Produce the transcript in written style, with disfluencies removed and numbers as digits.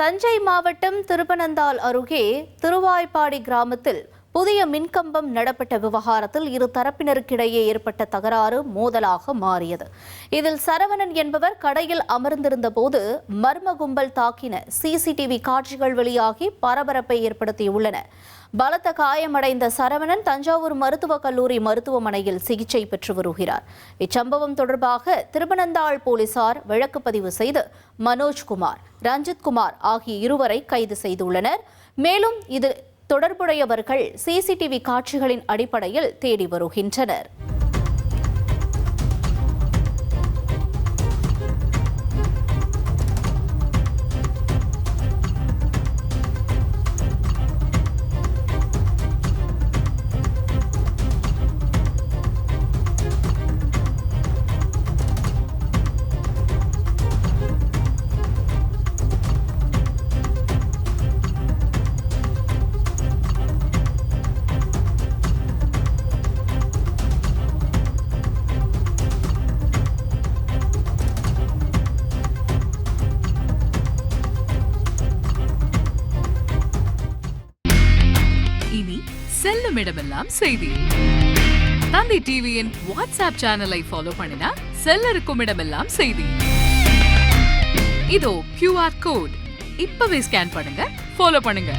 தஞ்சை மாவட்டம் திருப்பனந்தாள் அருகே திருவாய்ப்பாடி கிராமத்தில் புதிய மின்கம்பம் நடப்பட்ட விவகாரத்தில் இரு தரப்பினருக்கிடையே ஏற்பட்ட தகராறு மோதலாக மாறியது. இதில் சரவணன் என்பவர் கடையில் அமர்ந்திருந்த போது மர்ம கும்பல் தாக்கின சிசிடிவி காட்சிகள் வெளியாகி பரபரப்பை ஏற்படுத்தியுள்ளன. பலத்த காயமடைந்த சரவணன் தஞ்சாவூர் மருத்துவக் கல்லூரி மருத்துவமனையில் சிகிச்சை பெற்று வருகிறார். இச்சம்பவம் தொடர்பாக திருப்பனந்தாள் போலீசார் வழக்கு பதிவு செய்து மனோஜ்குமார், ரஞ்சித்குமார் ஆகிய இருவரை கைது செய்துள்ளனர். மேலும் இது தொடர்புடையவர்கள் சிசிடிவி காட்சிகளின் அடிப்படையில் தேடி வருகின்றனர். இனி செல்லும் இடமெல்லாம் செய்தி. தந்தை டிவியின் வாட்ஸ்அப் சேனலை ஃபாலோ பண்ணினா செல்ல இருக்கும் இடமெல்லாம் செய்தி. இதோ QR கோட் இப்பவே ஸ்கேன் பண்ணுங்க, ஃபாலோ பண்ணுங்க.